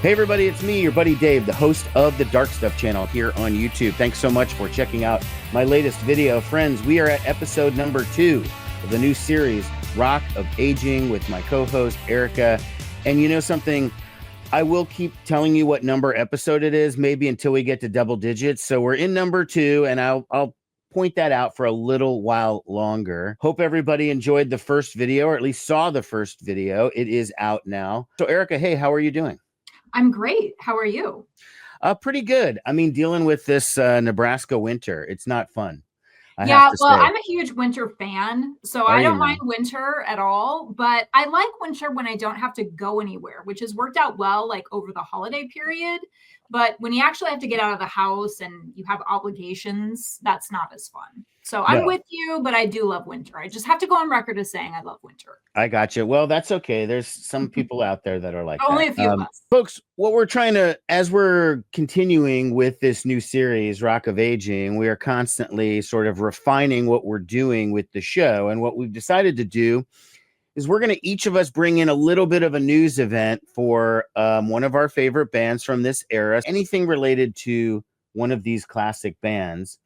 Hey everybody, it's me, your buddy Dave, the host of the Dark Stuff channel here on YouTube. Thanks so much for checking out my latest video. Friends, we are at episode number 2 of the new series, Rock of Aging, with my co-host, Erika. And you know something? I will keep telling you what number episode it is, maybe until we get to double digits. So we're in number 2, and I'll point that out for a little while longer. Hope everybody enjoyed the first video, or at least saw the first video. It is out now. So Erika, hey, how are you doing? I'm great. How are you? Pretty good. I mean, dealing with this Nebraska winter, it's not fun. Yeah, well, I'm a huge winter fan, so I don't mind winter at all, but I like winter when I don't have to go anywhere, which has worked out well, like over the holiday period. But when you actually have to get out of the house and you have obligations, that's not as fun. So I'm with you, but I do love winter. I just have to go on record as saying I love winter. I got you. Well, that's okay. There's some people out there that are like only a few of us. Folks, what we're trying to, as we're continuing with this new series, Rock of Aging, we are constantly sort of refining what we're doing with the show. And what we've decided to do is we're going to each of us bring in a little bit of a news event for one of our favorite bands from this era, anything related to one of these classic bands.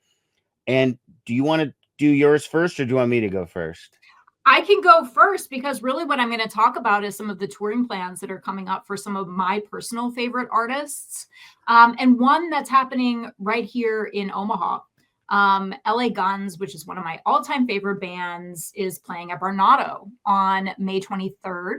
And do you want to do yours first, or do you want me to go first? I can go first, because really what I'm going to talk about is some of the touring plans that are coming up for some of my personal favorite artists. And one that's happening right here in Omaha. LA Guns, which is one of my all-time favorite bands, is playing at Barnado on May 23rd.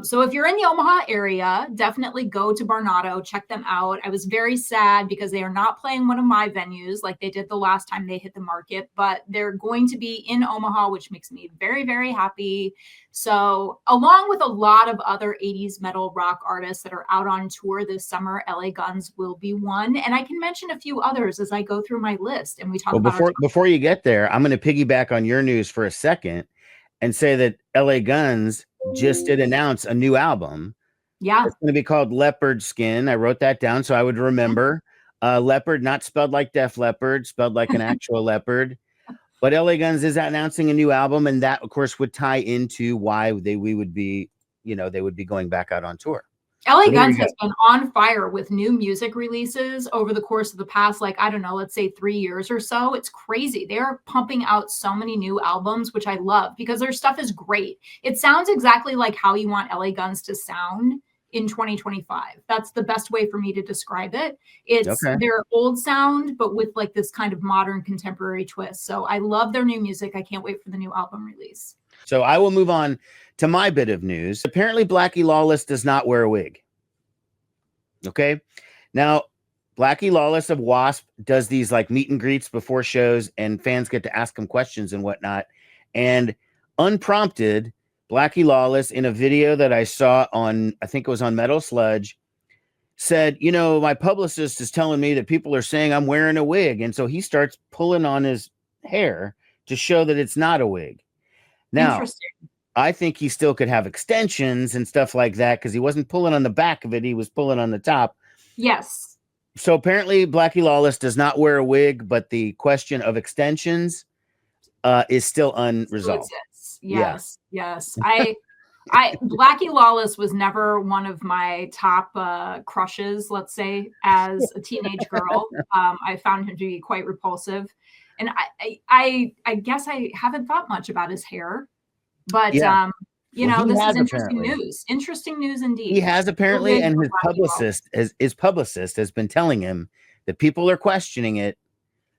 So if you're in the Omaha area, definitely go to Barnado, check them out. I was very sad because they are not playing one of my venues like they did the last time they hit the market, but they're going to be in Omaha, which makes me very, very happy. So along with a lot of other 80s metal rock artists that are out on tour this summer, LA Guns will be one. And I can mention a few others as I go through my list and we talk about before you get there, I'm going to piggyback on your news for a second and say that LA Guns just did announce a new album. Yeah. It's going to be called Leopard Skin. I wrote that down so I would remember. Leopard, not spelled like Def Leppard, spelled like an actual leopard. But LA Guns is announcing a new album, and that, of course, would tie into why they would be going back out on tour. LA Guns has been on fire with new music releases over the course of the past, like, I don't know, let's say 3 years or so. It's crazy. They're pumping out so many new albums, which I love because their stuff is great. It sounds exactly like how you want LA Guns to sound in 2025. That's the best way for me to describe it. It's their old sound, but with like this kind of modern contemporary twist. So I love their new music. I can't wait for the new album release. So I will move on to my bit of news. Apparently, Blackie Lawless does not wear a wig. Okay. Now, Blackie Lawless of Wasp does these like meet and greets before shows, and fans get to ask him questions and whatnot. And unprompted, Blackie Lawless, in a video that I saw on, I think it was on Metal Sludge, said, you know, my publicist is telling me that people are saying I'm wearing a wig. And so he starts pulling on his hair to show that it's not a wig. Now, I think he still could have extensions and stuff like that because he wasn't pulling on the back of it. He was pulling on the top. Yes. So apparently Blackie Lawless does not wear a wig, but the question of extensions is still unresolved. Yes. Blackie Lawless was never one of my top crushes, let's say, as a teenage girl. I found him to be quite repulsive. And I guess I haven't thought much about his hair, but you know, this is interesting news. Interesting news indeed. He has apparently, and his publicist has been telling him that people are questioning it.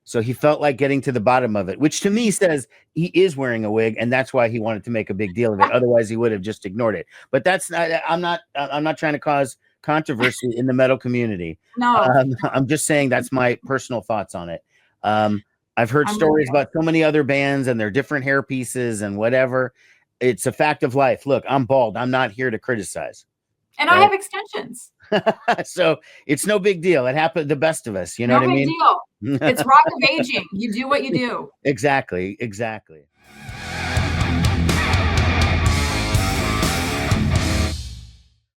So he felt like getting to the bottom of it, which to me says he is wearing a wig, and that's why he wanted to make a big deal of it. Otherwise, he would have just ignored it. But that's not. I'm not trying to cause controversy in the metal community. No, I'm just saying that's my personal thoughts on it. I've heard stories about so many other bands and their different hair pieces and whatever. It's a fact of life. Look, I'm bald. I'm not here to criticize. And I have extensions. So it's no big deal. It happened to the best of us. You know what I mean? No big deal. It's Rock of Aging. You do what you do. Exactly.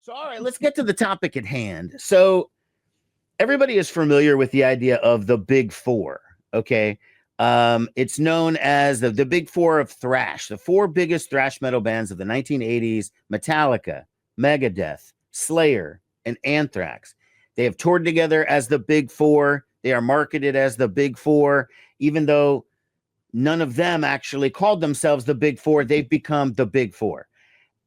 So, all right, let's get to the topic at hand. So everybody is familiar with the idea of the Big Four. Okay. It's known as the Big Four of thrash, the 4 biggest thrash metal bands of the 1980s: Metallica, Megadeth, Slayer, and Anthrax. They have toured together as the Big Four. They are marketed as the Big Four, even though none of them actually called themselves the Big Four. They've become the Big Four.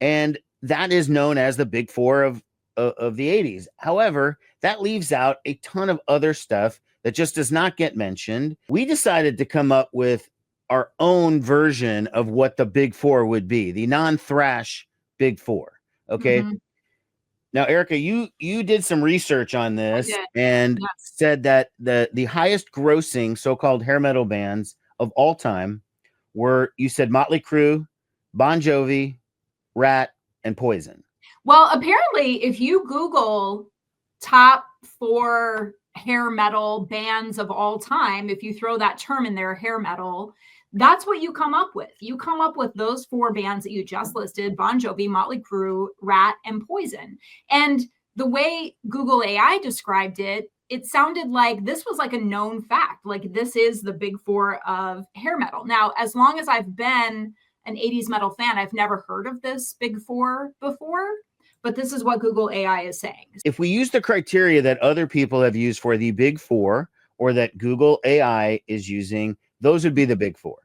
And that is known as the Big Four of the 80s. However, that leaves out a ton of other stuff that just does not get mentioned. We decided to come up with our own version of what the Big Four would be, the non-thrash Big Four. Okay. Mhm. Now, Erika, you did some research on this and Yes. said that the highest grossing so-called hair metal bands of all time were, you said, Motley Crue, Bon Jovi, Ratt, and Poison. Well, apparently, if you Google top 4 hair metal bands of all time, if you throw that term in there, hair metal, that's what you come up with. You come up with those 4 bands that you just listed: Bon Jovi, Motley Crue, Ratt, and Poison. And the way Google AI described it, it sounded like this was like a known fact. Like, this is the Big Four of hair metal. Now, as long as I've been an 80s metal fan, I've never heard of this Big Four before, but this is what Google AI is saying. If we use the criteria that other people have used for the Big Four, or that Google AI is using, those would be the Big Four.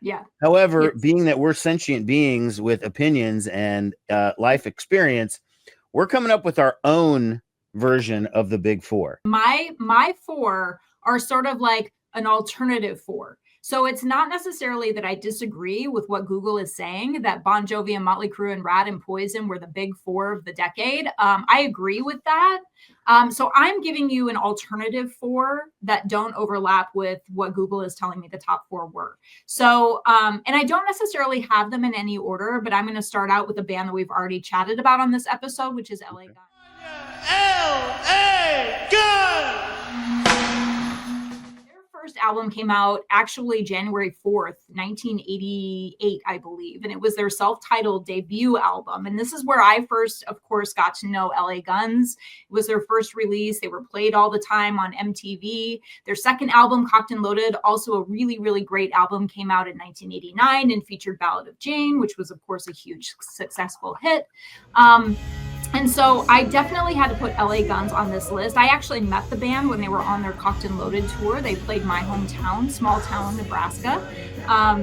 Yeah. However, Yes. being that we're sentient beings with opinions and life experience, we're coming up with our own version of the Big Four. My 4 are sort of like an alternative 4. So it's not necessarily that I disagree with what Google is saying, that Bon Jovi and Motley Crue and Ratt and Poison were the Big Four of the decade. I agree with that. So I'm giving you an alternative 4 that don't overlap with what Google is telling me the top 4 were. So, and I don't necessarily have them in any order, but I'm going to start out with a band that we've already chatted about on this episode, which is LA Guns. LA Guns! First album came out actually January 4th, 1988, I believe. And it was their self-titled debut album. And this is where I first, of course, got to know LA Guns. It was their first release. They were played all the time on MTV. Their second album, Cocked and Loaded, also a really, really great album, came out in 1989 and featured Ballad of Jane, which was, of course, a huge successful hit. And so I definitely had to put LA Guns on this list. I actually met the band when they were on their Cocked and Loaded tour. They played my hometown, small town, Nebraska,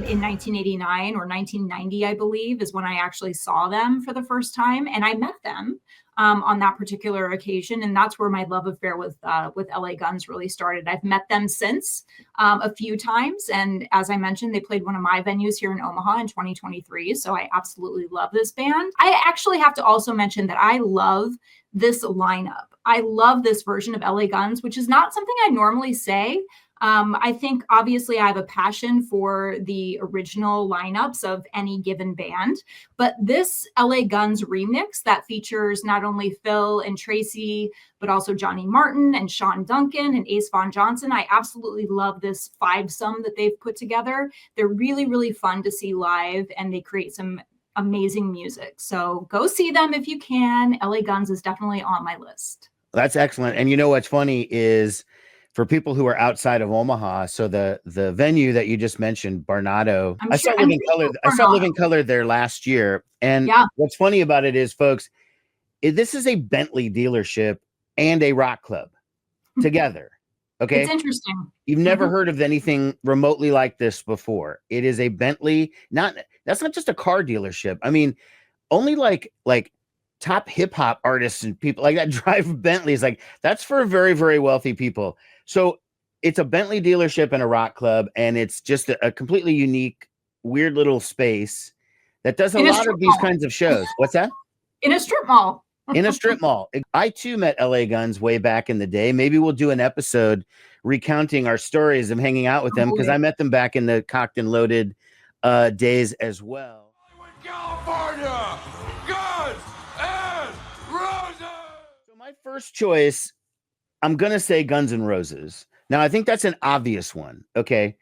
in 1989 or 1990, I believe, is when I actually saw them for the first time. And I met them on that particular occasion. And that's where my love affair with LA Guns really started. I've met them since a few times. And as I mentioned, they played one of my venues here in Omaha in 2023. So I absolutely love this band. I actually have to also mention that I love this lineup. I love this version of LA Guns, which is not something I normally say. I think obviously I have a passion for the original lineups of any given band, but this LA Guns remix that features not only Phil and Tracy, but also Johnny Martin and Sean Duncan and Ace Von Johnson. I absolutely love this 5-some that they've put together. They're really, really fun to see live, and they create some amazing music. So go see them if you can. LA Guns is definitely on my list. That's excellent. And you know what's funny is, for people who are outside of Omaha, so the venue that you just mentioned, Barnado, I saw Living Color there last year. And what's funny about it is, folks, this is a Bentley dealership and a rock club together. Okay. It's interesting. You've never heard of anything remotely like this before. It is a Bentley. That's not just a car dealership. I mean, only like top hip hop artists and people like that drive Bentleys. Like, that's for very, very wealthy people. So it's a Bentley dealership and a rock club, and it's just a completely unique, weird little space that does a lot of these kinds of shows. What's that? In a strip mall. In a strip mall. I too met LA Guns way back in the day. Maybe we'll do an episode recounting our stories of hanging out with them, because I met them back in the Cocked and Loaded days as well. California, Guns and Roses. So my first choice, I'm going to say Guns N' Roses. Now, I think that's an obvious one. Okay.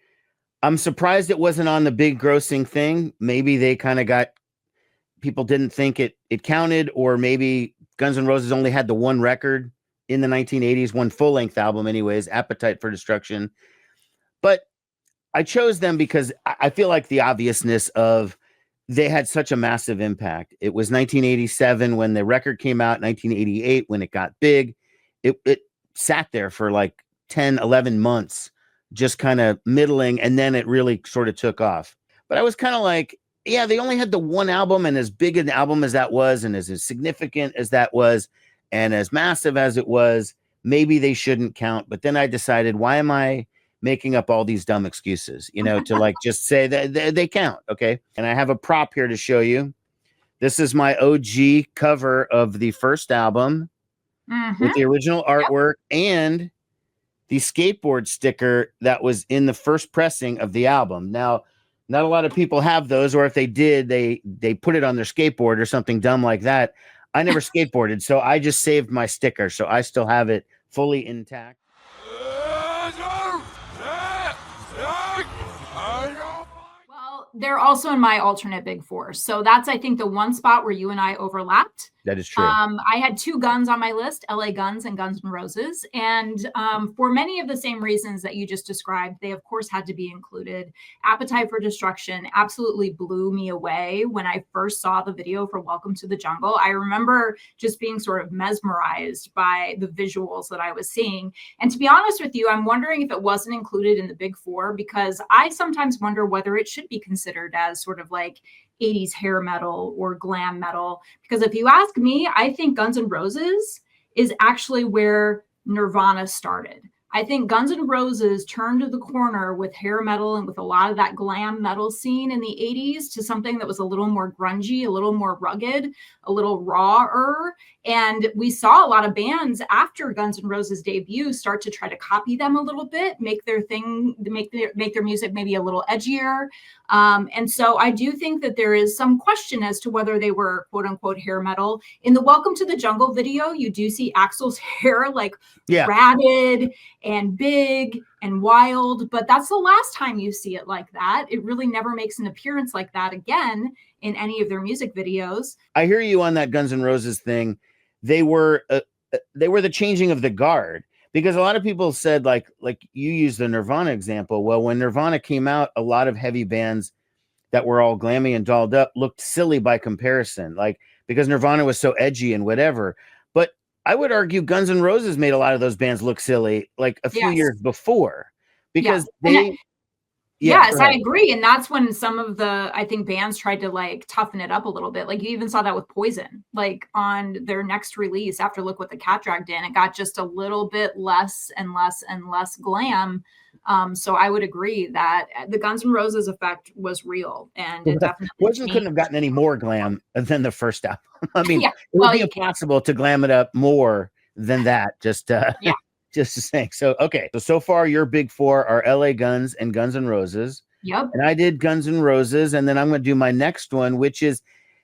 I'm surprised it wasn't on the big grossing thing. Maybe they kind of people didn't think it counted, or maybe Guns N' Roses only had the one record in the 1980s, one full-length album anyways, Appetite for Destruction. But I chose them because I feel like the obviousness of they had such a massive impact. It was 1987 when the record came out, 1988 when it got big. It sat there for like 10, 11 months, just kind of middling, and then it really sort of took off. But I was kind of like, yeah, they only had the one album, and as big an album as that was, and as significant as that was, and as massive as it was, maybe they shouldn't count. But then I decided, why am I making up all these dumb excuses, to like just say that they count? Okay. And I have a prop here to show you. This is my OG cover of the first album with the original artwork and the skateboard sticker that was in the first pressing of the album. Now, not a lot of people have those, or if they did, they put it on their skateboard or something dumb like that. I never skateboarded, so I just saved my sticker, so I still have it fully intact. Well, they're also in my alternate big four. So that's, I think, the one spot where you and I overlapped. That is true. I had two Guns on my list, LA Guns and Guns N' Roses. And for many of the same reasons that you just described, they, of course, had to be included. Appetite for Destruction absolutely blew me away when I first saw the video for Welcome to the Jungle. I remember just being sort of mesmerized by the visuals that I was seeing. And to be honest with you, I'm wondering if it wasn't included in the big four, because I sometimes wonder whether it should be considered as sort of like 80s hair metal or glam metal. Because if you ask me, I think Guns N' Roses is actually where Nirvana started. I think Guns N' Roses turned to the corner with hair metal and with a lot of that glam metal scene in the 80s to something that was a little more grungy, a little more rugged, a little rawer. And we saw a lot of bands after Guns N' Roses debut start to try to copy them a little bit, make their thing, make their music maybe a little edgier. And so I do think that there is some question as to whether they were quote unquote hair metal. In the Welcome to the Jungle video, you do see Axl's hair like ratted and big and wild, but that's the last time you see it like that. It really never makes an appearance like that again in any of their music videos. I hear you on that Guns N' Roses thing. They were the changing of the guard, because a lot of people said, like you used the Nirvana example. Well, when Nirvana came out, a lot of heavy bands that were all glammy and dolled up looked silly by comparison, like because Nirvana was so edgy and whatever. But I would argue Guns N' Roses made a lot of those bands look silly like a few years before, because they yes, I agree. And that's when some of the, I think, bands tried to like toughen it up a little bit. Like you even saw that with Poison, like on their next release after Look What the Cat Dragged In, it got just a little bit less and less and less glam. So I would agree that the Guns N' Roses effect was real, and it definitely Poison couldn't have gotten any more glam than the first album. I mean, it would be impossible to glam it up more than that. Just saying. So, okay. So far, your big four are LA Guns and Guns N' Roses. Yep. And I did Guns N' Roses. And then I'm going to do my next one, which is,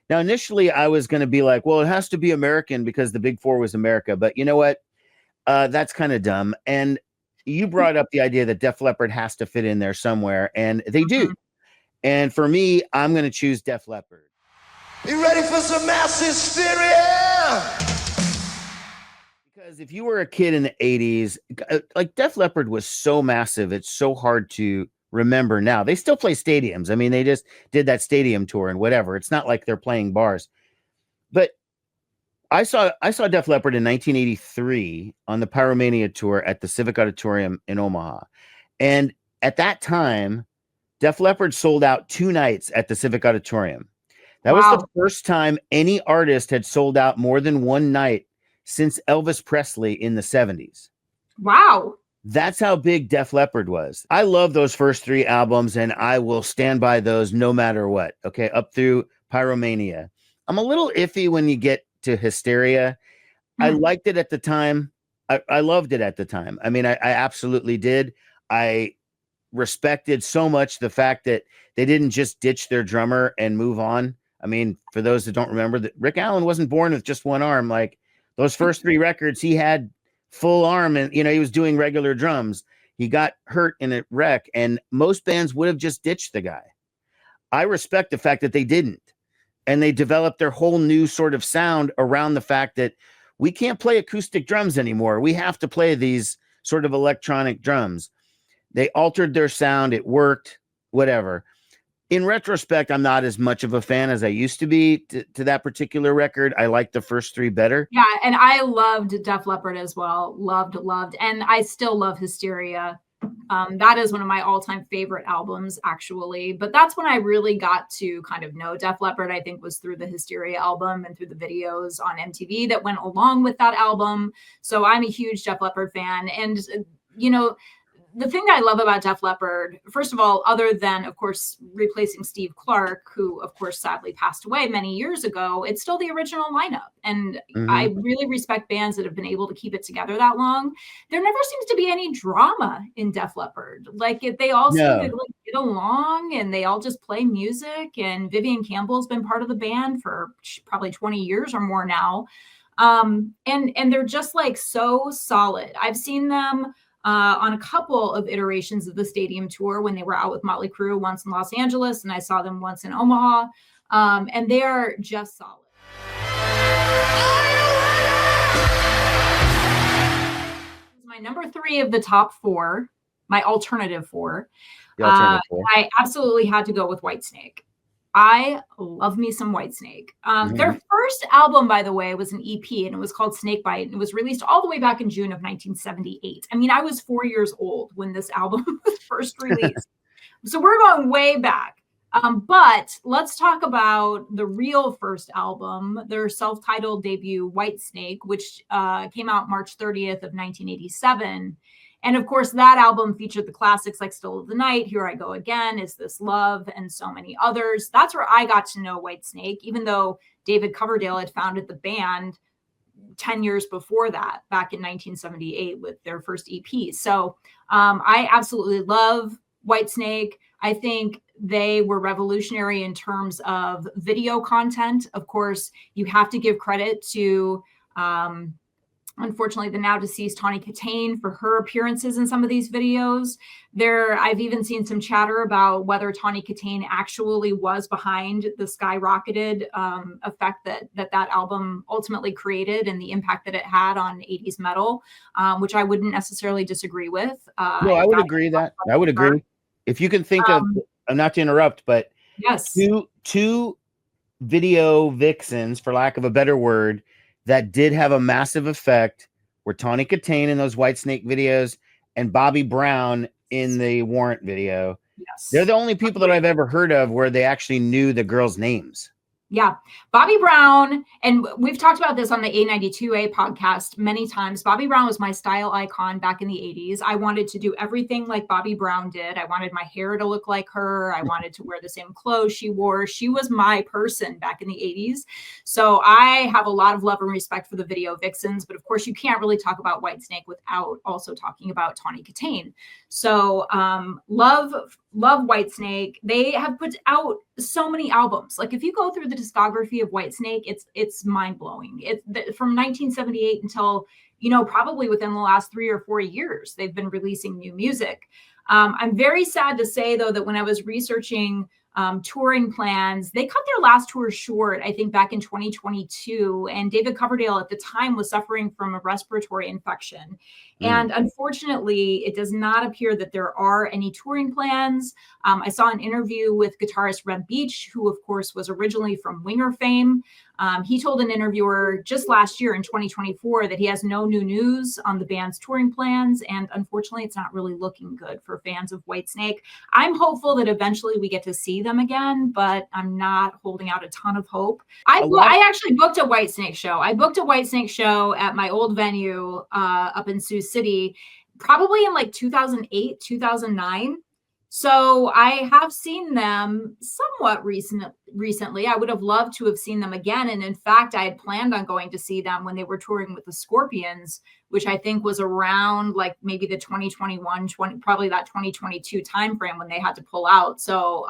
now initially I was going to be like, well, it has to be American because the big four was America. But you know what? That's kind of dumb. And you brought up the idea that Def Leppard has to fit in there somewhere. And they do. And for me, I'm going to choose Def Leppard. You ready for some mass hysteria? Because if you were a kid in the 80s, like Def Leppard was so massive, it's so hard to remember now. They still play stadiums. I mean, they just did that stadium tour and whatever. It's not like they're playing bars. But I saw Def Leppard in 1983 on the Pyromania tour at the Civic Auditorium in Omaha. And at that time, Def Leppard sold out 2 nights at the Civic Auditorium. That was the first time any artist had sold out more than one night since Elvis Presley in the 70s. Wow. That's how big Def Leppard was. I love those first 3 albums, and I will stand by those no matter what. Okay, up through Pyromania. I'm a little iffy when you get to Hysteria. I liked it at the time. I loved it at the time. I mean, I absolutely did. I respected so much the fact that they didn't just ditch their drummer and move on. I mean, for those that don't remember, that Rick Allen wasn't born with just one arm. Like those first 3 records, he had full arm, and he was doing regular drums. He got hurt in a wreck, and most bands would have just ditched the guy. I respect the fact that they didn't, and they developed their whole new sort of sound around the fact that we can't play acoustic drums anymore. We have to play these sort of electronic drums. They altered their sound. It worked, whatever. In retrospect, I'm not as much of a fan as I used to be to that particular record. I like the first three better. Yeah, and I loved Def Leppard as well. Loved. And I still love Hysteria. That is one of my all-time favorite albums, actually. But that's when I really got to kind of know Def Leppard, I think, was through the Hysteria album and through the videos on MTV that went along with that album. So I'm a huge Def Leppard fan. And, you know, the thing that I love about Def Leppard, first of all, other than, of course, replacing Steve Clark, who, of course, sadly passed away many years ago, it's still the original lineup. And I really respect bands that have been able to keep it together that long. There never seems to be any drama in Def Leppard. Like, they all seem to like, get along, and they all just play music. And Vivian Campbell's been part of the band for probably 20 years or more now. And they're just like so solid. I've seen them on a couple of iterations of the stadium tour when they were out with Motley Crue, once in Los Angeles, and I saw them once in Omaha. And they are just solid. My number 3 of the top 4, my alternative 4. I absolutely had to go with Whitesnake. I love me some Whitesnake. Their first album, by the way, was an EP, and it was called Snakebite, and it was released all the way back in June of 1978. I mean, I was 4 years old when this album was first released. So we're going way back. But let's talk about the real first album, their self-titled debut, Whitesnake, which came out March 30th of 1987. And of course, that album featured the classics like Still of the Night, Here I Go Again, Is This Love, and so many others. That's where I got to know Whitesnake, even though David Coverdale had founded the band 10 years before that, back in 1978 with their first EP. So I absolutely love Whitesnake. I think they were revolutionary in terms of video content. Of course, you have to give credit to unfortunately, the now deceased Tawny Kitaen for her appearances in some of these videos. I've even seen some chatter about whether Tawny Kitaen actually was behind the skyrocketed effect that album ultimately created and the impact that it had on 80s metal, which I wouldn't necessarily disagree with. No, I would agree that. I would agree. If you can think of, not to interrupt, but yes, two video vixens, for lack of a better word, that did have a massive effect were Tawny Kitaen in those Whitesnake videos and Bobby Brown in the Warrant video. Yes. They're the only people that I've ever heard of where they actually knew the girls' names. Yeah. Bobby Brown, and we've talked about this on the A92A podcast many times. Bobby Brown was my style icon back in the 80s. I wanted to do everything like Bobby Brown did. I wanted my hair to look like her. I wanted to wear the same clothes she wore. She was my person back in the 80s. So I have a lot of love and respect for the video vixens, but of course you can't really talk about Whitesnake without also talking about Tawny Kitaen. So love Whitesnake. They have put out so many albums. Like if you go through the discography of Whitesnake, it's mind-blowing. It's from 1978 until, probably within the last 3 or 4 years, they've been releasing new music. I'm very sad to say, though, that when I was researching touring plans, they cut their last tour short, I think back in 2022. And David Coverdale at the time was suffering from a respiratory infection. And unfortunately, it does not appear that there are any touring plans. I saw an interview with guitarist Reb Beach, who, of course, was originally from Winger fame. He told an interviewer just last year in 2024 that he has no new news on the band's touring plans. And unfortunately, it's not really looking good for fans of Whitesnake. I'm hopeful that eventually we get to see them again, but I'm not holding out a ton of hope. I actually booked a Whitesnake show. I booked a Whitesnake show at my old venue up in Sioux City, probably in like 2008, 2009. So I have seen them somewhat recently. I would have loved to have seen them again. And in fact, I had planned on going to see them when they were touring with the Scorpions, which I think was around like maybe the 2021, probably that 2022 timeframe when they had to pull out. So,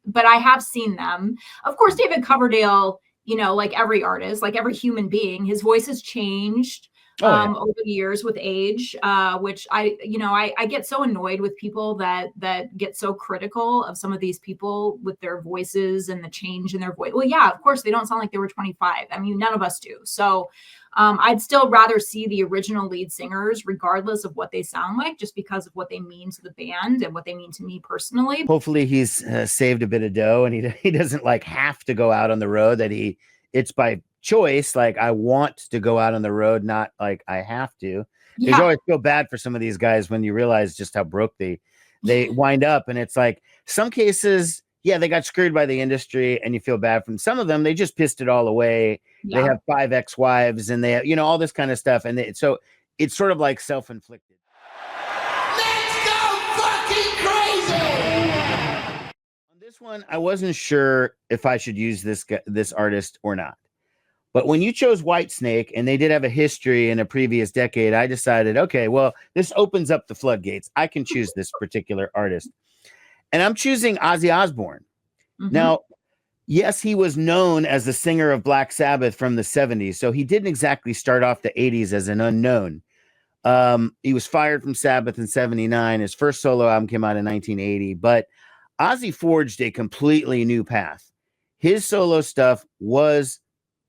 but I have seen them. Of course, David Coverdale, like every artist, like every human being, his voice has changed. Oh, yeah. over the years with age, which I get so annoyed with people that get so critical of some of these people with their voices and the change in their voice. Well, yeah, of course they don't sound like they were 25. I mean, none of us do. So I'd still rather see the original lead singers, regardless of what they sound like, just because of what they mean to the band and what they mean to me personally. Hopefully he's saved a bit of dough, and he doesn't like have to go out on the road, that it's by choice. Like, I want to go out on the road, not like I have to. You always feel bad for some of these guys when you realize just how broke they wind up. And it's like, some cases, yeah, they got screwed by the industry, and you feel bad for them. Some of them, they just pissed it all away. They have 5 ex-wives, and they have, all this kind of stuff. And so it's sort of like self-inflicted. Let's go fucking crazy! On this one, I wasn't sure if I should use this artist or not. But when you chose Whitesnake, and they did have a history in a previous decade, I decided, okay, well, this opens up the floodgates. I can choose this particular artist. And I'm choosing Ozzy Osbourne. Mm-hmm. Now, yes, he was known as the singer of Black Sabbath from the 70s. So he didn't exactly start off the 80s as an unknown. He was fired from Sabbath in 79. His first solo album came out in 1980. But Ozzy forged a completely new path. His solo stuff was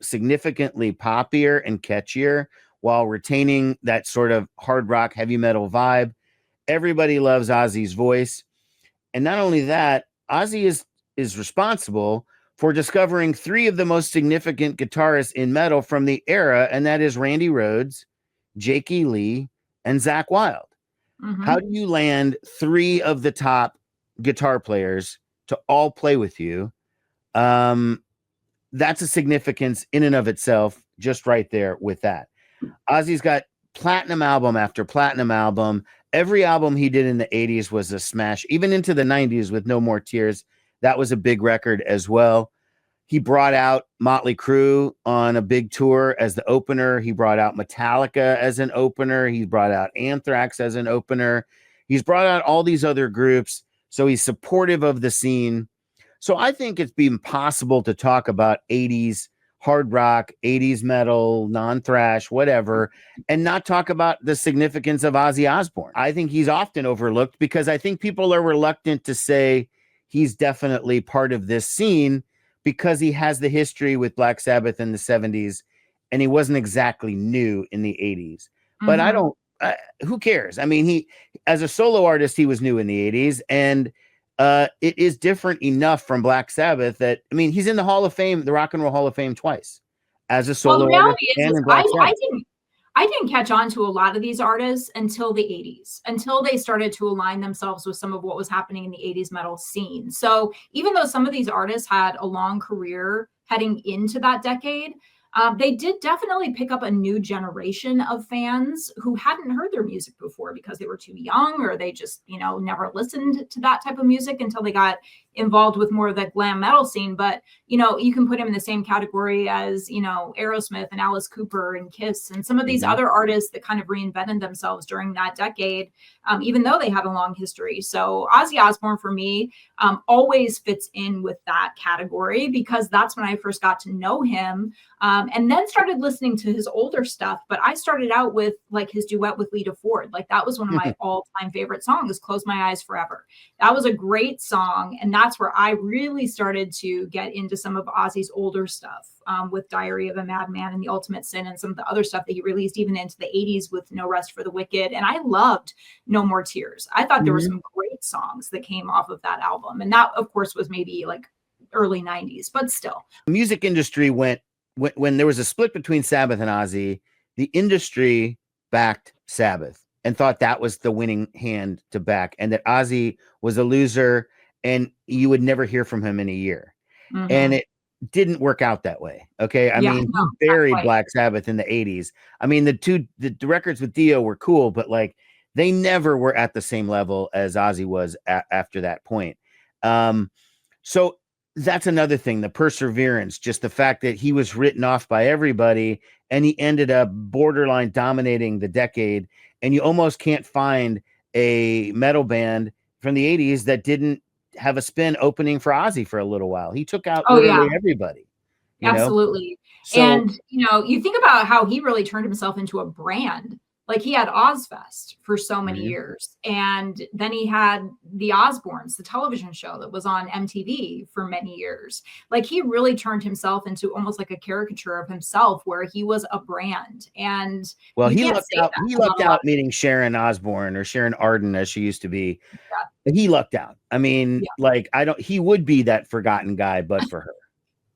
significantly poppier and catchier while retaining that sort of hard rock, heavy metal vibe. Everybody loves Ozzy's voice. And not only that, Ozzy is responsible for discovering 3 of the most significant guitarists in metal from the era, and that is Randy Rhoads, Jakey Lee, and Zakk Wylde. Mm-hmm. How do you land 3 of the top guitar players to all play with you? That's a significance in and of itself, just right there with that. Ozzy's got platinum album after platinum album. Every album he did in the 80s was a smash, even into the 90s with No More Tears. That was a big record as well. He brought out Motley Crue on a big tour as the opener. He brought out Metallica as an opener. He brought out Anthrax as an opener. He's brought out all these other groups. So he's supportive of the scene. So I think it's been possible to talk about 80s hard rock, 80s metal, non-thrash, whatever, and not talk about the significance of Ozzy Osbourne. I think he's often overlooked because I think people are reluctant to say he's definitely part of this scene because he has the history with Black Sabbath in the 70s, and he wasn't exactly new in the 80s. Mm-hmm. But I don't, who cares? I mean, he, as a solo artist, he was new in the 80s, and it is different enough from Black Sabbath that, I mean, he's in the Hall of Fame, the Rock and Roll Hall of Fame twice as a solo artist. And in Black Sabbath. I didn't catch on to a lot of these artists until the 80s, until they started to align themselves with some of what was happening in the 80s metal scene. So even though some of these artists had a long career heading into that decade, they did definitely pick up a new generation of fans who hadn't heard their music before because they were too young, or they just, never listened to that type of music until they got involved with more of the glam metal scene. But, you can put him in the same category as, Aerosmith and Alice Cooper and Kiss and some of these other artists that kind of reinvented themselves during that decade, even though they had a long history. So Ozzy Osbourne for me always fits in with that category because that's when I first got to know him. And then started listening to his older stuff. But I started out with like his duet with Lita Ford. Like that was one of my all-time favorite songs, Close My Eyes Forever. That was a great song. And that's where I really started to get into some of Ozzy's older stuff with Diary of a Madman and The Ultimate Sin and some of the other stuff that he released even into the 80s with No Rest for the Wicked. And I loved No More Tears. I thought there were some great songs that came off of that album. And that, of course, was maybe like early 90s, but still. The music industry went, when there was a split between Sabbath and Ozzy, the industry backed Sabbath and thought that was the winning hand to back, and that Ozzy was a loser and you would never hear from him in a year. Mm-hmm. And it didn't work out that way. Okay. I mean, he buried Black Sabbath in the 80s. I mean, the records with Dio were cool, but like they never were at the same level as Ozzy was after that point. So that's another thing, the perseverance, just the fact that he was written off by everybody and he ended up borderline dominating the decade. And you almost can't find a metal band from the 80s that didn't have a spin opening for Ozzy for a little while. He took out literally everybody. Absolutely. So And, you think about how he really turned himself into a brand. Like he had Ozfest for so many years. And then he had the Osbournes, the television show that was on MTV for many years. Like he really turned himself into almost like a caricature of himself where he was a brand. And well, you he can't lucked say out. that He about lucked a lot out of meeting Sharon Osbourne or Sharon Arden as she used to be. Yeah. He lucked out. I mean, like he would be that forgotten guy, but for her.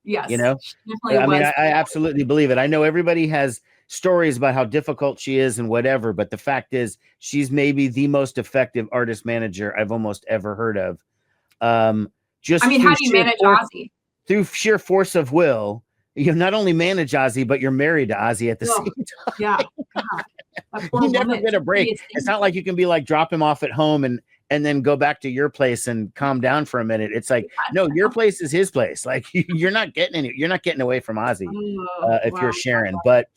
Yes, You know, she definitely I mean, was. I absolutely believe it. I know everybody has stories about how difficult she is and whatever, but the fact is, she's maybe the most effective artist manager I've almost ever heard of. Just I mean, through how do you sheer manage force, Ozzy? through sheer force of will, you not only manage Ozzy, but you're married to Ozzy at the Oh, same time. yeah. God, that poor You never woman. get a break. It's not like you can be like, drop him off at home and then go back to your place and calm down for a minute. It's like, no, your place is his place. Like you're not getting away from Ozzy if you're Sharon. But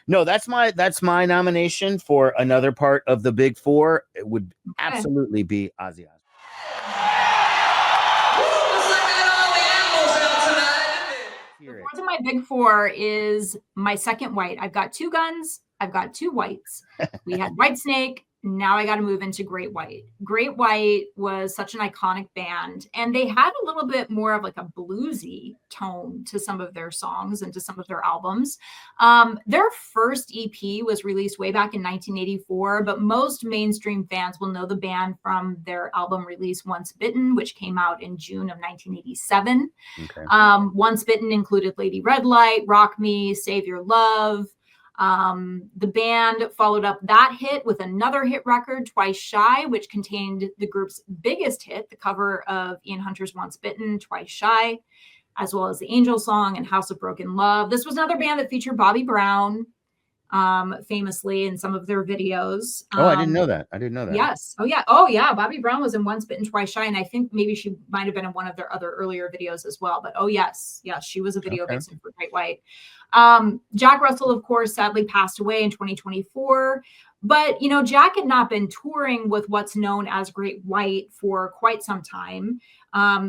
no, that's my nomination for another part of the big four. It would absolutely be Ozzy Osbourne. The fourth of my big four is my second white. I've got two guns. I've got two whites. We had Whitesnake. Now I got to move into Great White. Great White was such an iconic band, and they had a little bit more of like a bluesy tone to some of their songs and to some of their albums. Their first EP was released way back in 1984, but most mainstream fans will know the band from their album release Once Bitten, which came out in June of 1987. Okay. Once Bitten included Lady Red Light, Rock Me, Save Your Love. The band followed up that hit with another hit record, Twice Shy, which contained the group's biggest hit, the cover of Ian Hunter's Once Bitten, Twice Shy, as well as the Angel Song and House of Broken Love. This was another band that featured Bobby Brown, famously in some of their videos. I didn't know that. Yes. Oh yeah. Bobby Brown was in Once Bitten, Twice Shy, and I think maybe she might have been in one of their other earlier videos as well. But yes, she was a video vixen for Great White. Jack Russell, of course, sadly passed away in 2024. But Jack had not been touring with what's known as Great White for quite some time.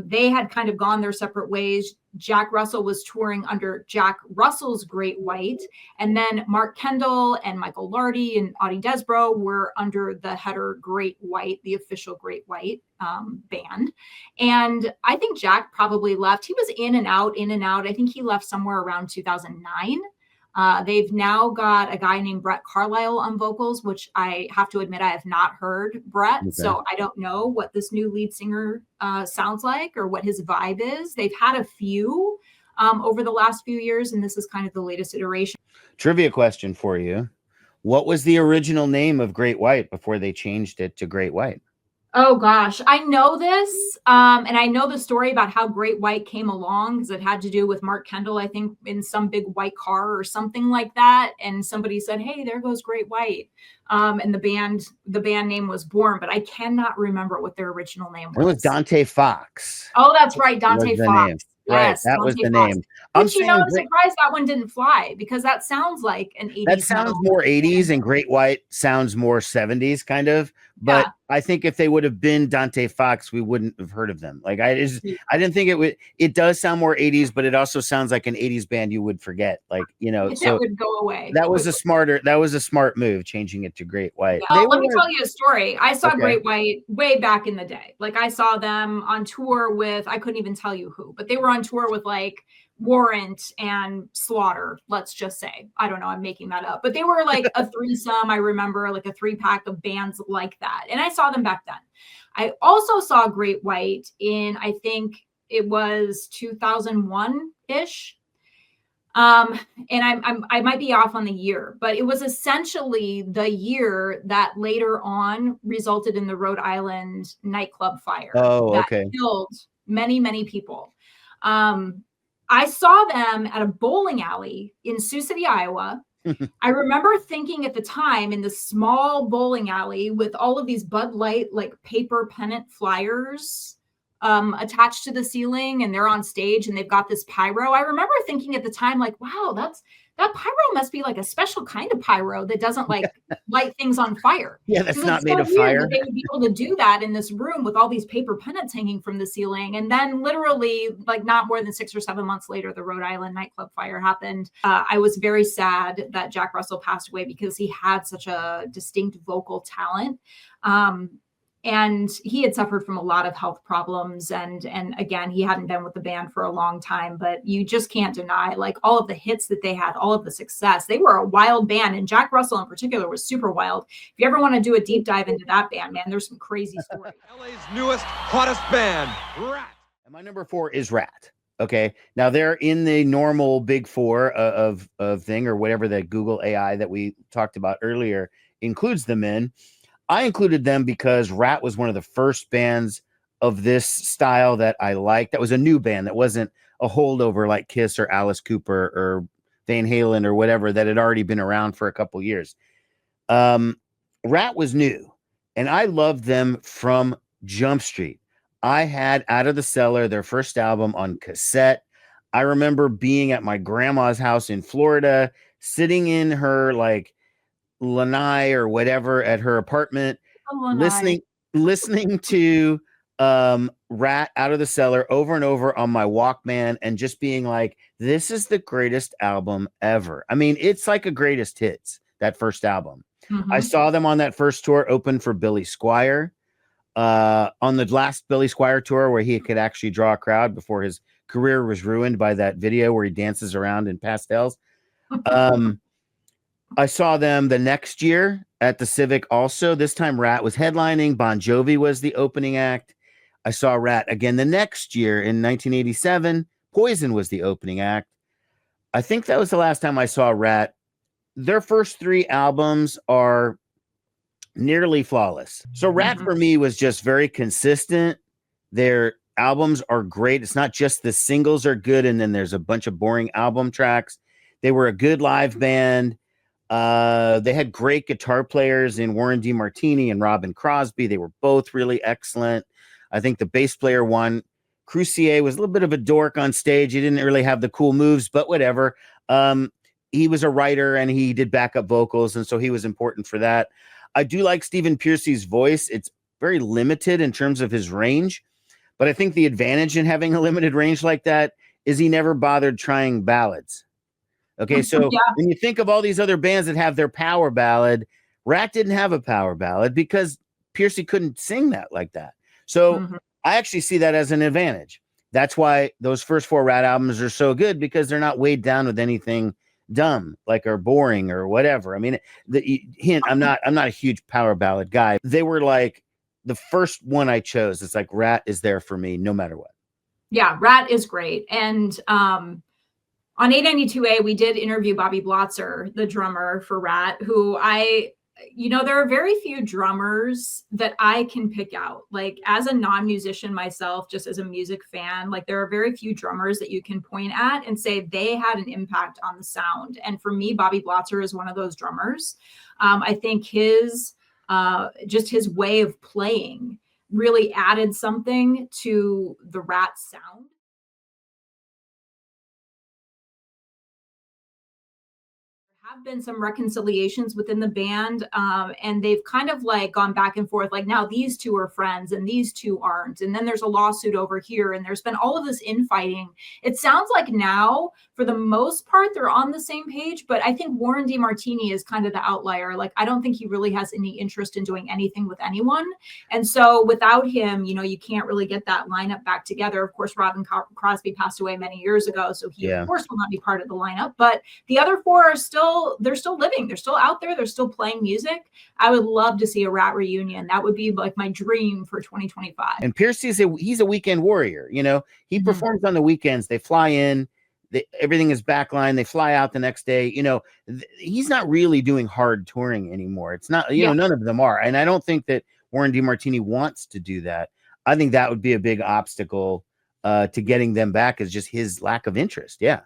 They had kind of gone their separate ways. Jack Russell was touring under Jack Russell's Great White, and then Mark Kendall and Michael Lardy and Audie Desbro were under the header Great White, the official Great White band. And I think Jack probably left. He was in and out. I think he left somewhere around 2009. They've now got a guy named Brett Carlisle on vocals, which I have to admit I have not heard Brett. Okay. So I don't know what this new lead singer sounds like or what his vibe is. They've had a few over the last few years, and this is kind of the latest iteration. Trivia question for you. What was the original name of Great White before they changed it to Great White? Oh gosh, I know this. And I know the story about how Great White came along because it had to do with Mark Kendall, I think, in some big white car or something like that. And somebody said, hey, there goes Great White. And the band name was born, but I cannot remember what their original name was. It was Dante Fox. Oh, that's right. Dante Fox. Name. Yes, right, that was the name. I'm surprised that one didn't fly because that sounds like an 80s. That sounds more 80s and Great White sounds more 70s kind of. But I think if they would have been Dante Fox, we wouldn't have heard of them. Like I didn't think it would. It does sound more 80s, but it also sounds like an 80s band you would forget. Like, that would go away. That was a smart move, changing it to Great White. Yeah. Let me tell you a story. I saw Great White way back in the day. Like I saw them on tour with, I couldn't even tell you who, but they were on tour with like Warrant and Slaughter, let's just say. I don't know, I'm making that up. But they were like a threesome, I remember, like a 3-pack of bands like that. And I saw them back then. I also saw Great White in, I think it was 2001-ish. And I might be off on the year, but it was essentially the year that later on resulted in the Rhode Island nightclub fire that killed many, many people. I saw them at a bowling alley in Sioux City, Iowa. I remember thinking at the time in the small bowling alley with all of these Bud Light, like paper pennant flyers attached to the ceiling, and they're on stage and they've got this pyro. I remember thinking at the time, like, wow, that pyro must be like a special kind of pyro that doesn't like light things on fire. Yeah, that's not It's made so of weird fire. that they would be able to do that in this room with all these paper pennants hanging from the ceiling. And then literally like not more than 6 or 7 months later, the Rhode Island nightclub fire happened. I was very sad that Jack Russell passed away because he had such a distinct vocal talent. And he had suffered from a lot of health problems. And again, he hadn't been with the band for a long time, but you just can't deny like all of the hits that they had, all of the success. They were a wild band. And Jack Russell in particular was super wild. If you ever want to do a deep dive into that band, man, there's some crazy stories. LA's newest, hottest band, Ratt. And my number 4 is Ratt. Okay. Now they're in the normal big 4 of thing, or whatever the Googe A.I that we talked about earlier includes them in. I included them because Ratt was one of the first bands of this style that I liked. That was a new band that wasn't a holdover like Kiss or Alice Cooper or Van Halen or whatever that had already been around for a couple years. Ratt was new, and I loved them from Jump Street. I had Out of the Cellar, their first album, on cassette. I remember being at my grandma's house in Florida, sitting in her like lanai or whatever at her apartment, listening to Ratt, Out of the Cellar over and over on my Walkman, and just being like, this is the greatest album ever. I mean, it's like a greatest hits, that first album. I saw them on that first tour, open for Billy Squier, on the last Billy Squier tour where he could actually draw a crowd before his career was ruined by that video where he dances around in pastels. I saw them the next year at the Civic also. This time Ratt was headlining. Bon Jovi was the opening act. I saw Ratt again the next year in 1987. Poison was the opening act. I think that was the last time I saw Ratt. Their first 3 albums are nearly flawless. So Ratt for me was just very consistent. Their albums are great. It's not just the singles are good and then there's a bunch of boring album tracks. They were a good live band. They had great guitar players in Warren DeMartini and Robin Crosby. They were both really excellent. I think the bass player won. Crucier was a little bit of a dork on stage. He didn't really have the cool moves, but whatever. He was a writer and he did backup vocals, and so he was important for that. I do like Stephen Pearcy's voice. It's very limited in terms of his range, but I think the advantage in having a limited range like that is he never bothered trying ballads. Okay, so when you think of all these other bands that have their power ballad, Ratt didn't have a power ballad because Pearcy couldn't sing that like that. So I actually see that as an advantage. That's why those first 4 Ratt albums are so good, because they're not weighed down with anything dumb like or boring or whatever. I mean, the hint, I'm not a huge power ballad guy. They were like the first one I chose. It's like Ratt is there for me no matter what. Yeah, Ratt is great. And on 892A, we did interview Bobby Blotzer, the drummer for Ratt, who there are very few drummers that I can pick out. Like, as a non-musician myself, just as a music fan, like there are very few drummers that you can point at and say they had an impact on the sound. And for me, Bobby Blotzer is one of those drummers. I think his way of playing really added something to the Ratt sound. Have been some reconciliations within the band, and they've kind of like gone back and forth, like now these 2 are friends and these 2 aren't, and then there's a lawsuit over here, and there's been all of this infighting. It sounds like now for the most part they're on the same page, but I think Warren DeMartini is kind of the outlier. Like, I don't think he really has any interest in doing anything with anyone, and so without him, you can't really get that lineup back together. Of course, Robin Crosby passed away many years ago, so he of course will not be part of the lineup, but the other 4 are still living. They're still out there. They're still playing music. I would love to see a Ratt reunion. That would be like my dream for 2025. And Pearcy's he's a weekend warrior. He performs on the weekends. They fly in. Everything is backline. They fly out the next day. He's not really doing hard touring anymore. It's not, none of them are. And I don't think that Warren DeMartini wants to do that. I think that would be a big obstacle to getting them back, is just his lack of interest. Yeah.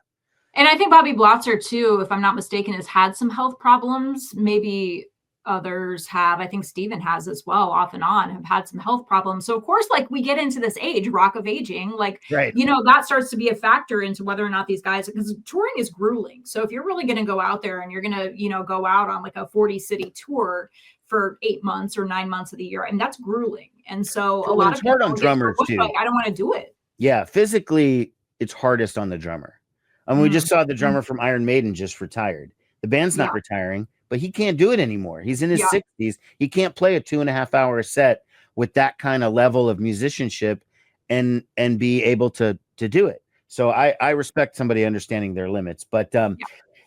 And I think Bobby Blotzer too, if I'm not mistaken, has had some health problems, maybe Others have, I think Steven has as well, off and on, have had some health problems. So of course, like we get into this age, rock of aging, like, Right. you know, that starts to be a factor into whether or not these guys, because touring is grueling. So if you're really going to go out there and you're going to, you know, go out on like a 40 city tour for 8 months or 9 months of the year, and that's grueling. And so a lot of hard on people drummers too. like, I don't want to do it. Yeah, physically, it's hardest on the drummer. I mean, we just saw the drummer from Iron Maiden just retired. The band's not retiring, but he can't do it anymore. He's in his 60s. He can't play a 2.5 hour set with that kind of level of musicianship and be able to do it. So I respect somebody understanding their limits. But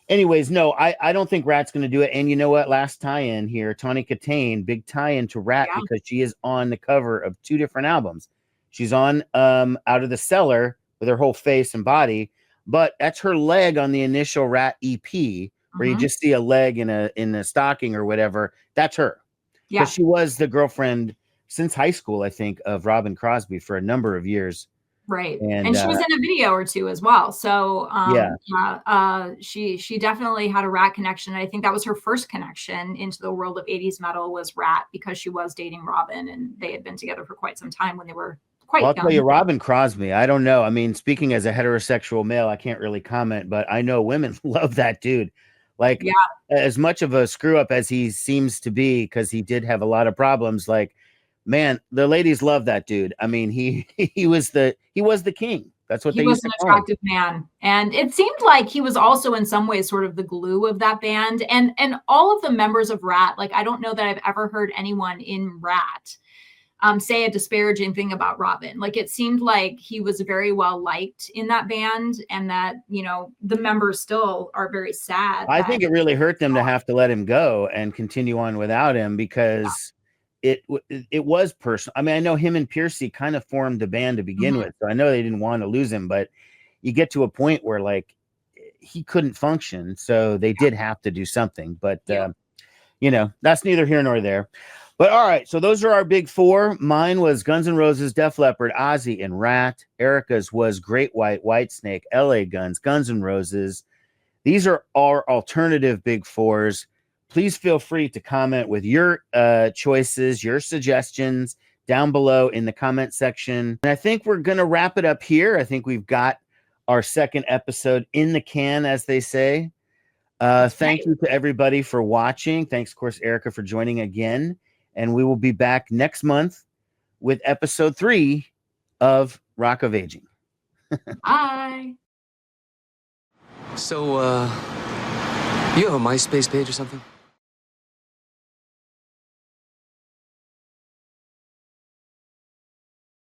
anyways, no, I don't think Ratt's going to do it. And you know what? Last tie-in here, Tawny Katane, big tie-in to Ratt because she is on the cover of 2 different albums. She's on Out of the Cellar with her whole face and body, but that's her leg on the initial Ratt EP, where you just see a leg in a stocking or whatever. That's her. Yeah. Because she was the girlfriend since high school, I think, of Robin Crosby for a number of years. Right. And she was in a video or 2 as well. So she definitely had a Ratt connection. I think that was her first connection into the world of 80s metal was Ratt, because she was dating Robin and they had been together for quite some time when they were quite young. I'll tell you, Robin Crosby, I don't know. I mean, speaking as a heterosexual male, I can't really comment, but I know women love that dude. Like, as much of a screw up as he seems to be, because he did have a lot of problems, like, man, the ladies love that dude. I mean, he was the king. That's what he was an attractive man. And it seemed like he was also in some ways sort of the glue of that band. And all of the members of Ratt, like, I don't know that I've ever heard anyone in Ratt say a disparaging thing about Robin. Like, it seemed like he was very well liked in that band, and that, you know, the members still are very sad. I think it really hurt them to have to let him go and continue on without him, because it was personal. I mean, I know him and Piercy kind of formed the band to begin with, so I know they didn't want to lose him, but you get to a point where, like, he couldn't function, so they did have to do something. But you know, that's neither here nor there. But all right, so those are our big 4. Mine was Guns N' Roses, Def Leppard, Ozzy, and Ratt. Erika's was Great White, Whitesnake, LA Guns, Guns N' Roses. These are our alternative big 4s. Please feel free to comment with your choices, your suggestions down below in the comment section. And I think we're going to wrap it up here. I think we've got our second episode in the can, as they say. Thank you to everybody for watching. Thanks, of course, Erika, for joining again. And we will be back next month with episode 3 of Rock of Aging. Bye. So, you have a MySpace page or something?